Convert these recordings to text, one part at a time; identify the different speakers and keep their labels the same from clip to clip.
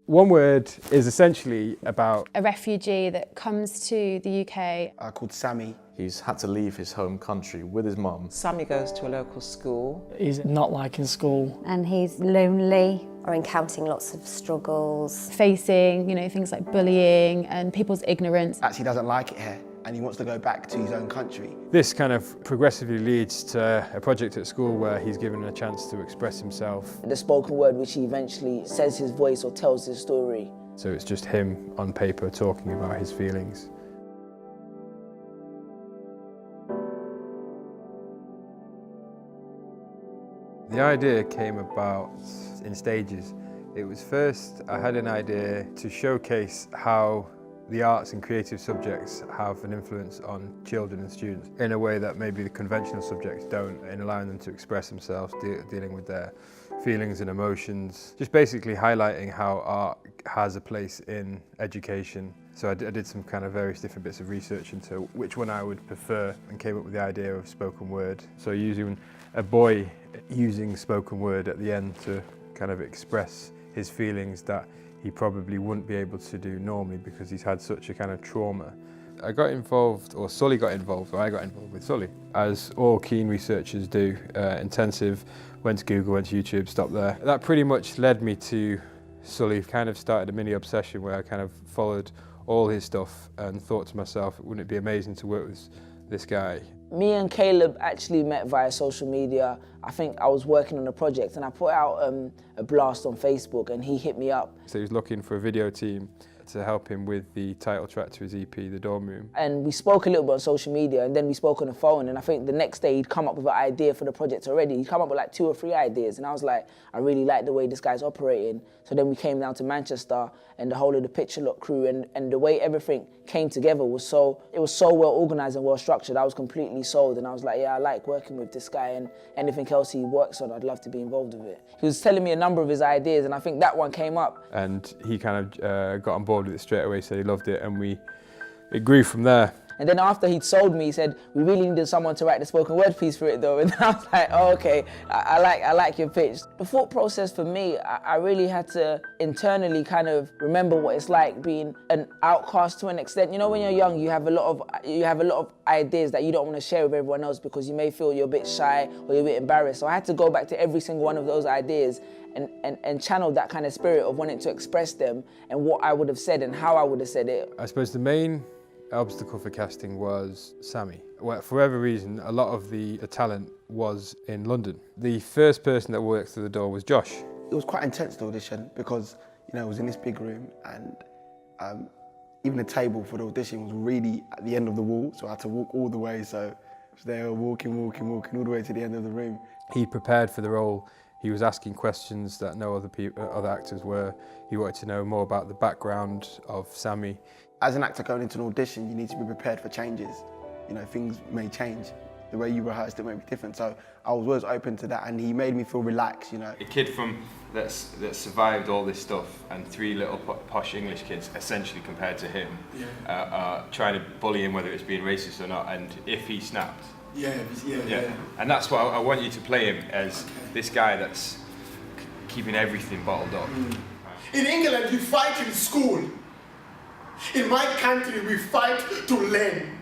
Speaker 1: One Word is essentially about
Speaker 2: a refugee that comes to the UK.
Speaker 3: Called Sammy.
Speaker 4: He's had to leave his home country with his mum.
Speaker 5: Sammy goes to a local school.
Speaker 6: He's not liking school.
Speaker 7: And he's lonely. Or encountering lots of struggles.
Speaker 2: Facing, things like bullying and people's ignorance.
Speaker 3: Actually doesn't like it here and he wants to go back to his own country.
Speaker 1: This kind of progressively leads to a project at school where he's given a chance to express himself.
Speaker 5: The spoken word, which he eventually says his voice or tells his story.
Speaker 1: So it's just him on paper talking about his feelings. The idea came about in stages. It was first, I had an idea to showcase how the arts and creative subjects have an influence on children and students in a way that maybe the conventional subjects don't, in allowing them to express themselves, dealing with their feelings and emotions. Just basically highlighting how art has a place in education. So I did some kind of various different bits of research into which one I would prefer and came up with the idea of spoken word. So using a boy using spoken word at the end to kind of express his feelings that he probably wouldn't be able to do normally because he's had such a kind of trauma. I got involved, or Sully got involved, or I got involved with Sully, as all keen researchers do. Intensive, went to Google, went to YouTube, stopped there. That pretty much led me to Sully. Kind of started a mini obsession where I kind of followed all his stuff and thought to myself, wouldn't it be amazing to work with this guy?
Speaker 5: Me and Caleb actually met via social media. I think I was working on a project and I put out a blast on Facebook and he hit me up.
Speaker 1: So he was looking for a video team to help him with the title track to his EP, The Dorm Room.
Speaker 5: And we spoke a little bit on social media and then we spoke on the phone, and I think the next day he'd come up with an idea for the project already. He'd come up with like 2 or 3 ideas and I was like, I really like the way this guy's operating. So then we came down to Manchester and the whole of the Picture Lock crew, and the way everything came together was so well organised and well structured. I was completely sold and I was like, yeah, I like working with this guy, and anything else he works on, I'd love to be involved with it. He was telling me a number of his ideas and I think that one came up.
Speaker 1: And he kind of got on board with it straight away, said he loved it, and it grew from there.
Speaker 5: And then after he'd sold me, he said, we really needed someone to write the spoken word piece for it though. And I was like, oh, okay, I like your pitch. The thought process for me, I really had to internally kind of remember what it's like being an outcast to an extent. You know, when you're young, you have a lot of ideas that you don't want to share with everyone else because you may feel you're a bit shy or you're a bit embarrassed. So I had to go back to every single one of those ideas and channel that kind of spirit of wanting to express them and what I would have said and how I would have said it.
Speaker 1: I suppose the main obstacle for casting was Sammy. Well, for whatever reason, a lot of the talent was in London. The first person that walked through the door was Josh.
Speaker 3: It was quite intense, the audition, because it was in this big room and even the table for the audition was really at the end of the wall, so I had to walk all the way, so they were walking all the way to the end of the room.
Speaker 1: He prepared for the role. He was asking questions that no other actors were. He wanted to know more about the background of Sammy.
Speaker 3: As an actor going into an audition, you need to be prepared for changes. Things may change. The way you rehearsed it may be different. So I was always open to that, and he made me feel relaxed, A
Speaker 1: kid that survived all this stuff, and 3 little posh English kids, essentially compared to him, trying to bully him, whether it's being racist or not, and if he snapped.
Speaker 3: Yeah.
Speaker 1: And that's what I want you to play him as, this guy that's keeping everything bottled up.
Speaker 8: In England, you fight in school. In my country, we fight to learn.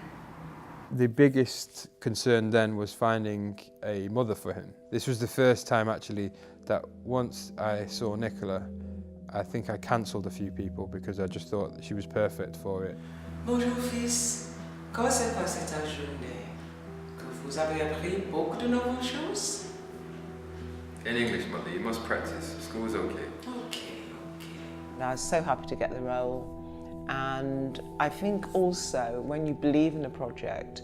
Speaker 1: The biggest concern then was finding a mother for him. This was the first time actually that once I saw Nicola, I think I cancelled a few people because I just thought that she was perfect for it.
Speaker 9: Bonjour fils, comment s'est passée ta journée? Que vous avez appris beaucoup de nouvelles choses?
Speaker 1: In English, mother, you must practice. School's okay.
Speaker 9: Okay.
Speaker 5: I was so happy to get the role. And I think also when you believe in a project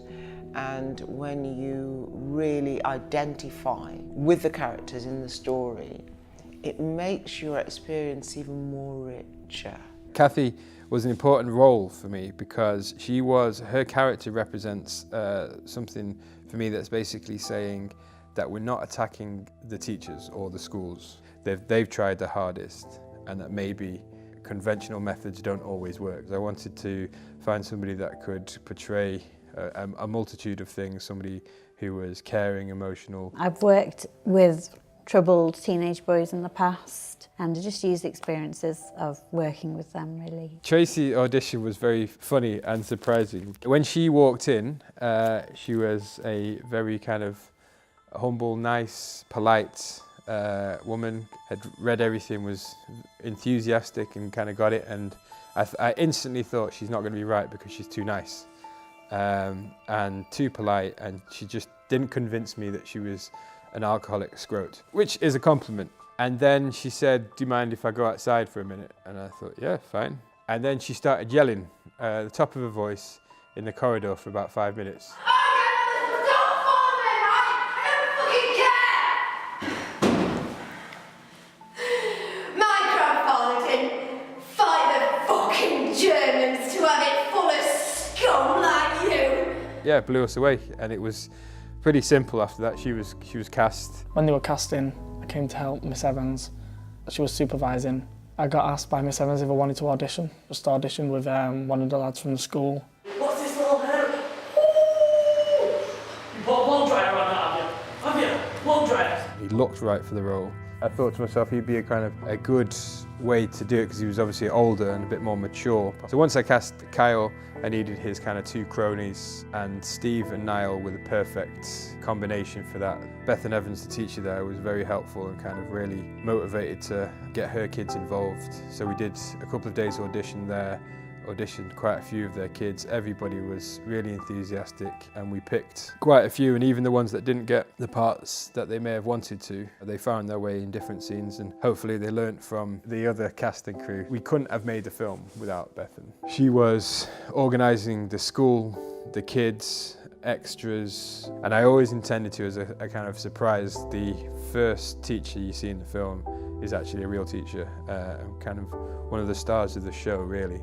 Speaker 5: and when you really identify with the characters in the story, it makes your experience even more richer.
Speaker 1: Kathy was an important role for me because her character represents something for me that's basically saying that we're not attacking the teachers or the schools. They've tried their hardest, and that maybe conventional methods don't always work. I wanted to find somebody that could portray a multitude of things, somebody who was caring, emotional.
Speaker 7: I've worked with
Speaker 10: troubled teenage boys in the past, and I just used the experiences of working with them, really.
Speaker 1: Tracy's audition was very funny and surprising. When she walked in, she was a very kind of humble, nice, polite woman, had read everything, was enthusiastic and kind of got it, and I instantly thought she's not going to be right because she's too nice and too polite, and she just didn't convince me that she was an alcoholic scrote, which is a compliment. And then she said, "Do you mind if I go outside for a minute?" And I thought, yeah, fine. And then she started yelling at the top of her voice in the corridor for about 5 minutes. Yeah, it blew us away, and it was pretty simple after that. She was cast.
Speaker 6: When they were casting, I came to help Miss Evans. She was supervising. I got asked by Miss Evans if I wanted to audition. Just auditioned with one of the lads from the school.
Speaker 9: What's this little hair? You put a blow dryer on that, have you? Have you? Blow dryer.
Speaker 1: He looked right for the role. I thought to myself he'd be a good way to do it because he was obviously older and a bit more mature. So once I cast Kyle, I needed his kind of two cronies, and Steve and Niall were the perfect combination for that. Beth and Evans, the teacher there, was very helpful and kind of really motivated to get her kids involved. So we did a couple of days audition there, auditioned quite a few of their kids. Everybody was really enthusiastic, and we picked quite a few, and even the ones that didn't get the parts that they may have wanted to, they found their way in different scenes, and hopefully they learnt from the other casting crew. We couldn't have made the film without Bethan. She was organising the school, the kids, extras, and I always intended to, as a kind of surprise, the first teacher you see in the film is actually a real teacher, kind of one of the stars of the show, really.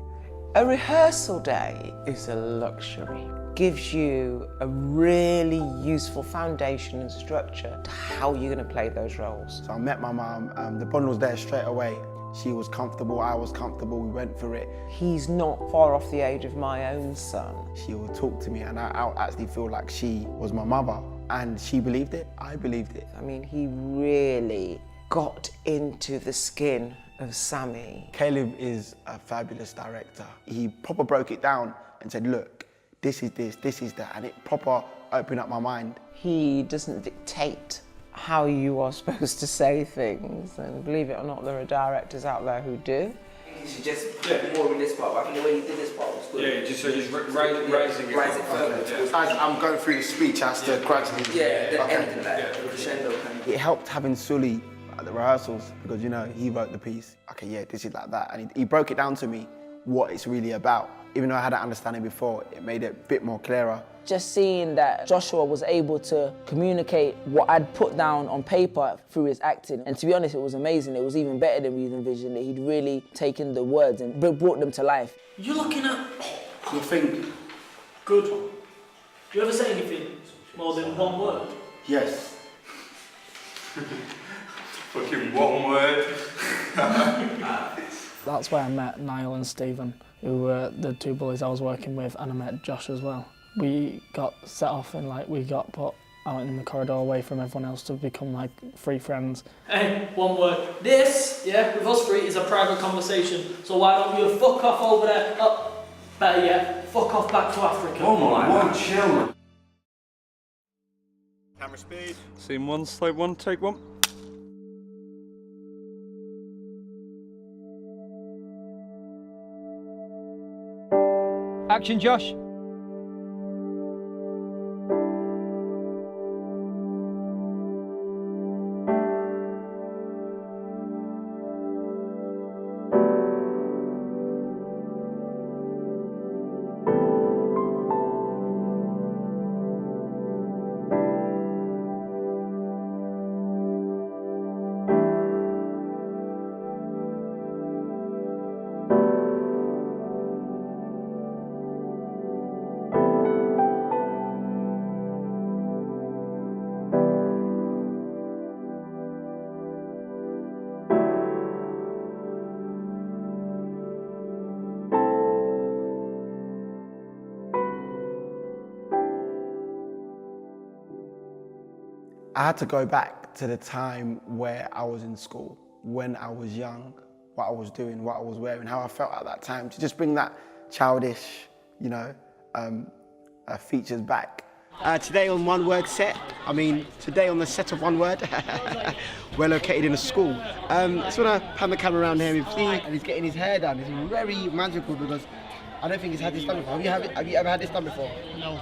Speaker 9: A rehearsal day is a luxury. Gives you a really useful foundation and structure to how you're going to play those roles.
Speaker 3: So I met my mum, the bond was there straight away. She was comfortable, I was comfortable, we went for it.
Speaker 9: He's not far off the age of my own son.
Speaker 3: She would talk to me, and I actually feel like she was my mother, and she believed it, I believed it.
Speaker 9: I mean, he really got into the skin of Sammy.
Speaker 3: Caleb is a fabulous director. He proper broke it down and said, look, this is that, and it proper opened up my mind.
Speaker 9: He doesn't dictate how you are supposed to say things, and believe it or not, there are directors out there who do. You should just put more in this part, but I think the way you did this part was good.
Speaker 1: Yeah, just rising it
Speaker 3: further. As I'm going through the speech, I have to gradually...
Speaker 9: Yeah, the ending, like, crescendo.
Speaker 3: It helped having Sully at the rehearsals, because, you know, he wrote the piece. Okay, yeah, this is like that. And he broke it down to me, what it's really about. Even though I had an understanding before, it made it a bit more clearer.
Speaker 5: Just seeing that Joshua was able to communicate what I'd put down on paper through his acting. And to be honest, it was amazing. It was even better than we envisioned it. He'd really taken the words and brought them to life.
Speaker 9: You're looking at good thing. Good. Do you ever say anything more than one word?
Speaker 3: Yes.
Speaker 1: Fucking one word.
Speaker 6: That's where I met Niall and Stephen, who were the two bullies I was working with, and I met Josh as well. We got set off and we got put out in the corridor away from everyone else to become free friends.
Speaker 9: Hey, one word. This, yeah, with us three is a private conversation, so why don't you fuck off over there? Oh, better yet, fuck off back to Africa.
Speaker 11: Oh my God, chill.
Speaker 12: Camera speed. Scene one, slide one, take one.
Speaker 13: Action, Josh.
Speaker 3: I had to go back back to the time where I was in school, when I was young, what I was doing, what I was wearing, how I felt at that time, to just bring that childish, you know, features back.
Speaker 11: Today on One Word set, today on the set of One Word, we're located in a school. Just want to pan the camera around here, and he's getting his hair done. It's very magical because I don't think he's had this done before. Have you ever had this done before?
Speaker 13: No.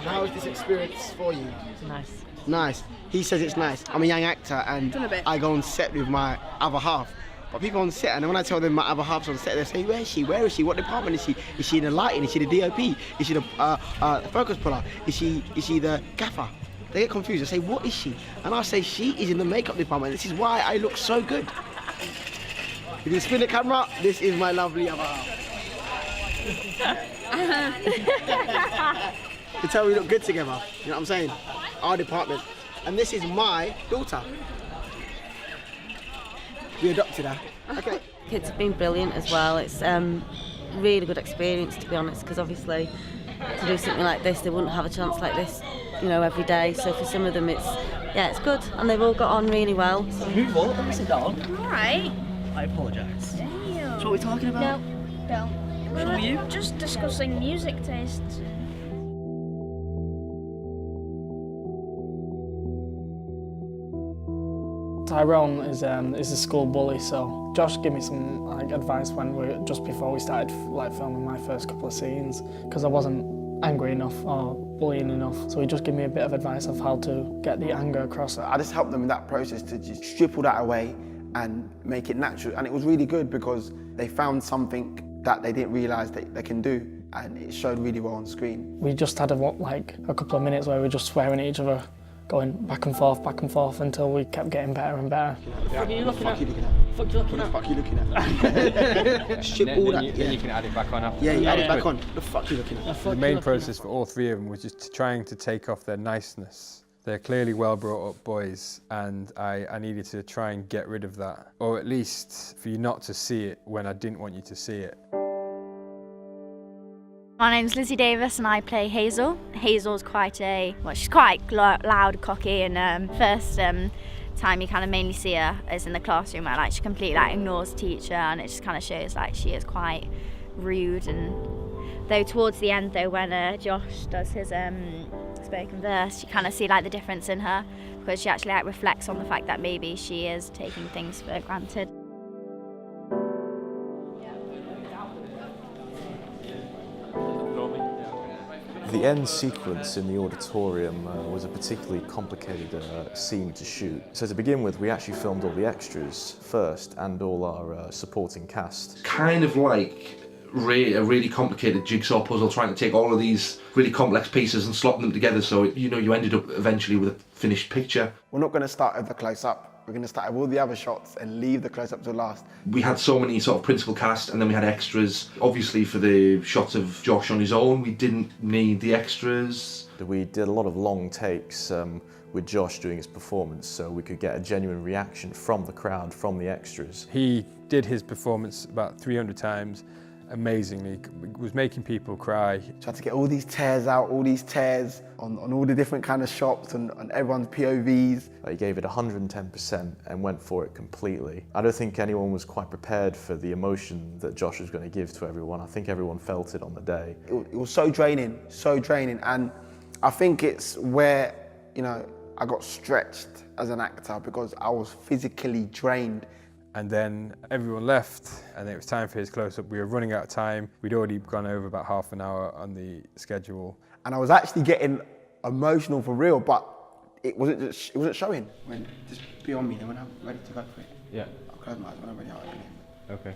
Speaker 11: How is this experience for you?
Speaker 13: It's nice.
Speaker 11: Nice. He says it's nice. I'm a young actor and I go on set with my other half. But people on set, and when I tell them my other half's on set, they say, where is she? Where is she? What department is she? Is she in the lighting? Is she the DOP? Is she the focus puller? Is she the gaffer? They get confused. They say, what is she? And I say, she is in the makeup department. This is why I look so good. If you spin the camera, this is my lovely other half. You can tell we look good together. You know what I'm saying? Our department. And this is my daughter. We adopted her. Okay.
Speaker 14: Kids have been brilliant as well. It's really good experience, to be honest, because obviously to do something like this, they wouldn't have a chance like this, you know, every day. So for some of them, it's good, and they've all got on really well. So.
Speaker 13: Move on, let me sit down.
Speaker 15: All right.
Speaker 13: I apologise.
Speaker 15: Damn.
Speaker 13: So what are we talking about?
Speaker 15: No, don't.
Speaker 13: Who are you?
Speaker 15: Just discussing music tastes.
Speaker 6: Tyrone is a school bully, so Josh gave me some advice just before we started filming my first couple of scenes, because I wasn't angry enough or bullying enough. So he just gave me a bit of advice of how to get the anger across.
Speaker 3: I just helped them in that process to just strip all that away and make it natural. And it was really good because they found something that they didn't realise that they can do, and it showed really well on screen.
Speaker 6: We just had a couple of minutes where we were just swearing at each other, going back and forth until we kept getting better and better.
Speaker 13: What are you looking at?
Speaker 11: What the fuck are you looking at? Strip all that.
Speaker 1: Then you can add it back on after.
Speaker 11: Yeah, you add it back on. What the fuck are you looking at?
Speaker 1: The main process for all three of them was just trying to take off their niceness. They're clearly well brought up boys, and I needed to try and get rid of that, or at least for you not to see it when I didn't want you to see it.
Speaker 16: My name's Lizzie Davis and I play Hazel. Hazel's she's quite loud, cocky, and first time you kind of mainly see her is in the classroom where she completely ignores the teacher, and it just kind of shows she is quite rude. And though towards the end though, when Josh does his spoken verse, you kind of see the difference in her, because she actually reflects on the fact that maybe she is taking things for granted.
Speaker 4: The end sequence in the auditorium was a particularly complicated scene to shoot. So to begin with, we actually filmed all the extras first and all our supporting cast.
Speaker 17: Kind of like a really complicated jigsaw puzzle, trying to take all of these really complex pieces and slot them together, so you ended up eventually with a finished picture.
Speaker 3: We're not going to start with the close-up. We're going to start with all the other shots and leave the close-up to last.
Speaker 17: We had so many sort of principal cast, and then we had extras. Obviously for the shots of Josh on his own, we didn't need the extras.
Speaker 4: We did a lot of long takes with Josh doing his performance, so we could get a genuine reaction from the crowd, from the extras.
Speaker 1: He did his performance about 300 times, amazingly. Was making people cry.
Speaker 3: Tried to get all these tears out, all these tears on all the different kind of shots and on everyone's POVs.
Speaker 4: He gave it 110% and went for it completely. I don't think anyone was quite prepared for the emotion that Josh was going to give to everyone. I think everyone felt it on the day.
Speaker 3: It was so draining, and I think it's where, I got stretched as an actor, because I was physically drained.
Speaker 1: And then everyone left, and it was time for his close-up. We were running out of time. We'd already gone over about half an hour on the schedule.
Speaker 3: And I was actually getting emotional for real, but it wasn't showing. Just be on me, then when I'm ready to go for it.
Speaker 1: Yeah.
Speaker 3: I'll close my eyes when I'm ready.
Speaker 1: Okay.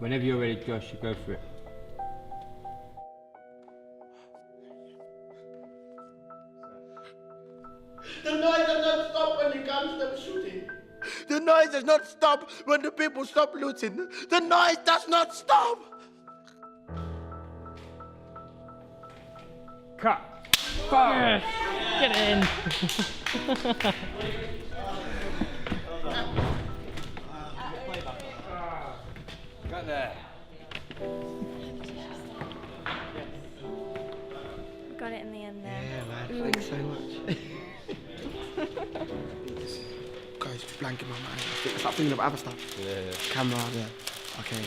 Speaker 1: Whenever you're ready, Josh, you go for it.
Speaker 8: The noise does not stop when the guns stop shooting.
Speaker 11: The noise does not stop when the people stop looting. The noise does not stop.
Speaker 13: Cut. Fire. Get in.
Speaker 1: Got there.
Speaker 16: Got it in the end there.
Speaker 11: Yeah, man. Thanks so much. blank in my mind. I start thinking of other stuff.
Speaker 1: Yeah.
Speaker 11: Camera, yeah. Okay.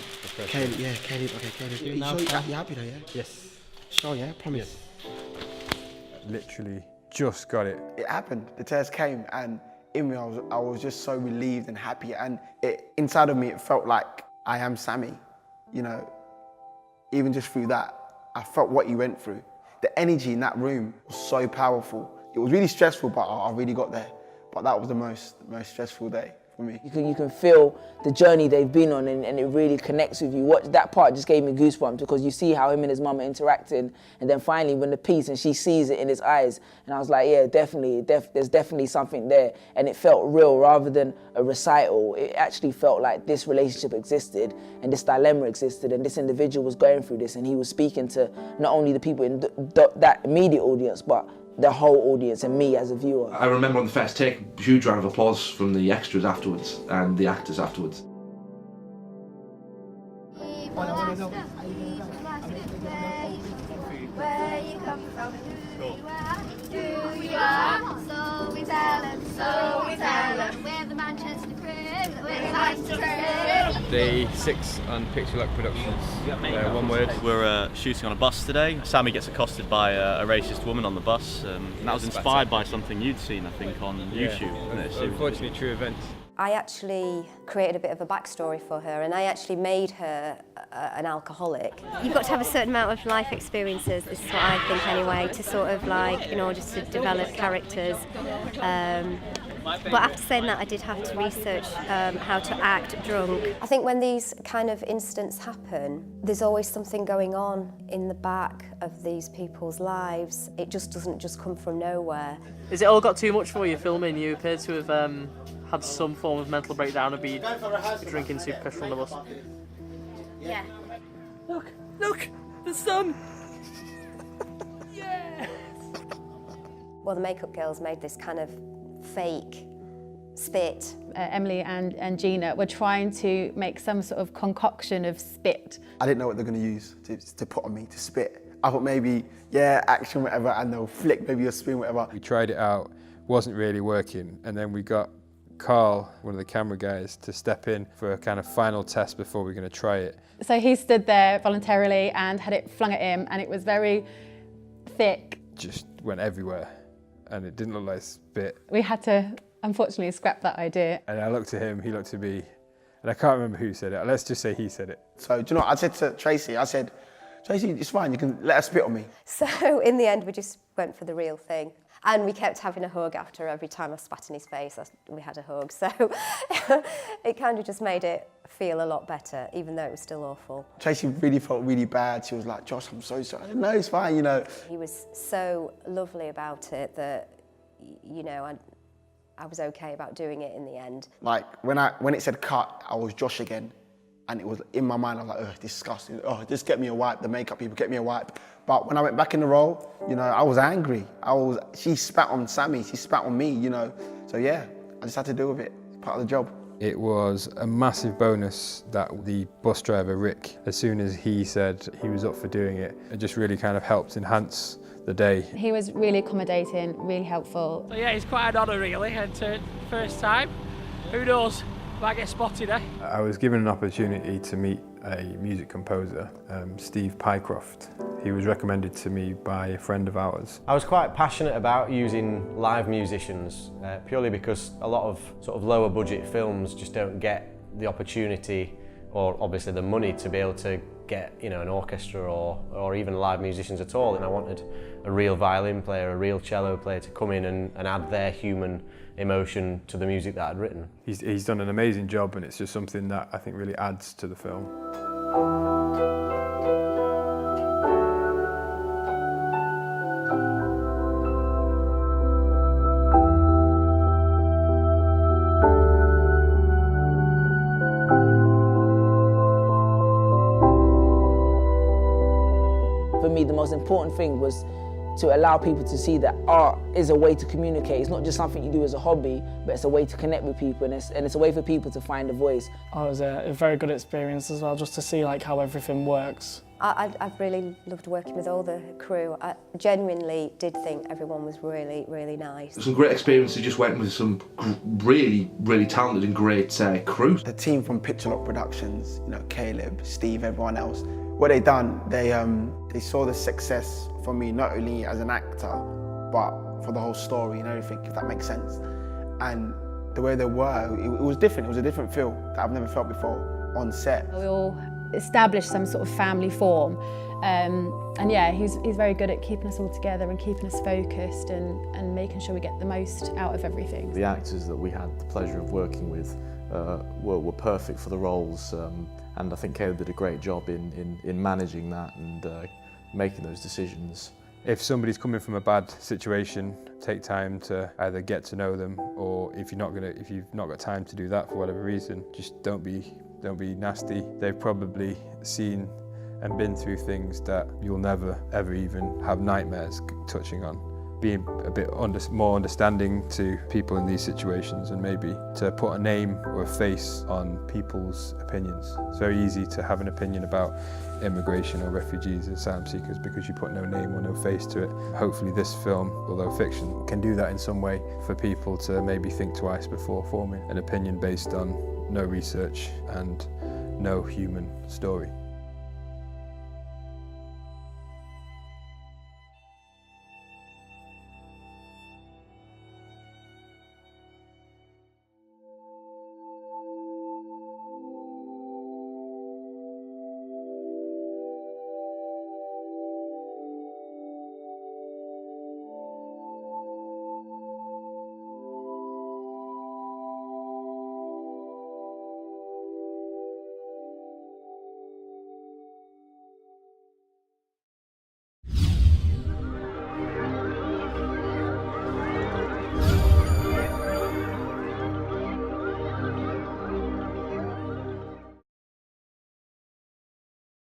Speaker 11: Caleb, yeah, Caleb, okay, Caleb. You happy though, yeah?
Speaker 1: Yes.
Speaker 11: Sure, yeah, promise.
Speaker 1: Literally just got it.
Speaker 3: It happened. The test came, and in me, I was just so relieved and happy. And inside of me, it felt like I am Sammy. You know, even just through that, I felt what he went through. The energy in that room was so powerful. It was really stressful, but I really got there. But that was the most stressful day for me.
Speaker 5: You can feel the journey they've been on, and it really connects with you. That part just gave me goosebumps, because you see how him and his mum are interacting, and then finally when the piece, and she sees it in his eyes, and I was like, yeah, definitely, there's definitely something there, and it felt real rather than a recital. It actually felt like this relationship existed, and this dilemma existed, and this individual was going through this, and he was speaking to not only the people in that immediate audience, but the whole audience and me as a viewer.
Speaker 17: I remember on the first take, huge round of applause from the extras afterwards and the actors afterwards.
Speaker 15: Where you come from, who you are, so we tell them, we're the Manchester crew, we're the Manchester crew.
Speaker 18: Day 6 on Picture Luck Productions. One word.
Speaker 19: We're shooting on a bus today. Sammy gets accosted by a racist woman on the bus, and that was inspired by something you'd seen, I think, on YouTube, wasn't it?
Speaker 18: Unfortunately, true events.
Speaker 7: I actually created a bit of a backstory for her, and I actually made her an alcoholic.
Speaker 20: You've got to have a certain amount of life experiences, this is what I think anyway, to sort of like, in order to develop characters. But after saying that, I did have to research how to act drunk.
Speaker 7: I think when these kind of incidents happen, there's always something going on in the back of these people's lives. It just doesn't just come from nowhere.
Speaker 13: Is it all got too much for you filming? You appear to have had some form of mental breakdown and be drinking super petrol on the bus.
Speaker 20: Yeah.
Speaker 13: Look, the sun. Yes.
Speaker 7: Well, the makeup girls made this kind of fake spit.
Speaker 2: Emily and Gina were trying to make some sort of concoction of spit.
Speaker 3: I didn't know what they're going to use to put on me, to spit. I thought maybe, yeah, action, whatever, and they'll flick maybe a spoon, whatever.
Speaker 1: We tried it out, wasn't really working, and then we got Carl, one of the camera guys, to step in for a kind of final test before we were going to try it.
Speaker 2: So he stood there voluntarily and had it flung at him, and it was very thick.
Speaker 1: Just went everywhere, and it didn't look like spit.
Speaker 2: We had to, unfortunately, scrap that idea.
Speaker 1: And I looked at him, he looked at me, and I can't remember who said it. Let's just say he said it.
Speaker 3: So, do you know what I said to Tracy? I said, Tracy, it's fine, you can let her spit on me.
Speaker 7: So in the end, we just went for the real thing. And we kept having a hug after every time I spat in his face, we had a hug. So it kind of just made it feel a lot better, even though it was still awful.
Speaker 3: Tracy really felt really bad. She was like, Josh, I'm so sorry. I said, no, it's fine, you know.
Speaker 7: He was so lovely about it that, you know, I was okay about doing it in the end.
Speaker 3: Like, when it said cut, I was Josh again. And it was in my mind, I was like, ugh, disgusting. Oh, just get me a wipe, the makeup people, get me a wipe. But when I went back in the role, you know, I was angry. She spat on Sammy, she spat on me, you know. So yeah, I just had to deal with it. It's part of the job.
Speaker 1: It was a massive bonus that the bus driver, Rick, as soon as he said he was up for doing it, it just really kind of helped enhance the day.
Speaker 2: He was really accommodating, really helpful.
Speaker 13: So yeah, it's quite an honour really, and first time, who knows, might get spotted, eh?
Speaker 1: I was given an opportunity to meet a music composer, Steve Pycroft. He was recommended to me by a friend of ours.
Speaker 21: I was quite passionate about using live musicians, purely because a lot of sort of lower budget films just don't get the opportunity or obviously the money to be able to get, you know, an orchestra or even live musicians at all. And I wanted a real violin player, a real cello player to come in and add their human emotion to the music that I'd written.
Speaker 1: He's done an amazing job, and it's just something that I think really adds to the film.
Speaker 5: For me, the most important thing was to allow people to see that art is a way to communicate. It's not just something you do as a hobby, but it's a way to connect with people, and it's a way for people to find a voice.
Speaker 6: It was a very good experience as well, just to see like how everything works.
Speaker 7: I've really loved working with all the crew. I genuinely did think everyone was really, really nice.
Speaker 17: Some great experiences, just went with some really, really talented and great crew.
Speaker 3: The team from Picture Lock Productions, you know, Caleb, Steve, everyone else, what they done, they saw the success for me, not only as an actor, but for the whole story and everything, if that makes sense. And the way they were, it was different. It was a different feel that I've never felt before on set.
Speaker 2: We all established some sort of family form, and yeah, he's very good at keeping us all together and keeping us focused and making sure we get the most out of everything.
Speaker 4: The actors that we had the pleasure of working with were perfect for the roles, and I think Caleb did a great job in managing that and making those decisions.
Speaker 1: If somebody's coming from a bad situation, take time to either get to know them, or if you've not got time to do that for whatever reason, just don't be nasty. They've probably seen and been through things that you'll never ever even have nightmares touching on. Being a bit more understanding to people in these situations, and maybe to put a name or a face on people's opinions. It's very easy to have an opinion about immigration or refugees and asylum seekers because you put no name or no face to it. Hopefully this film, although fiction, can do that in some way for people to maybe think twice before forming an opinion based on no research and no human story.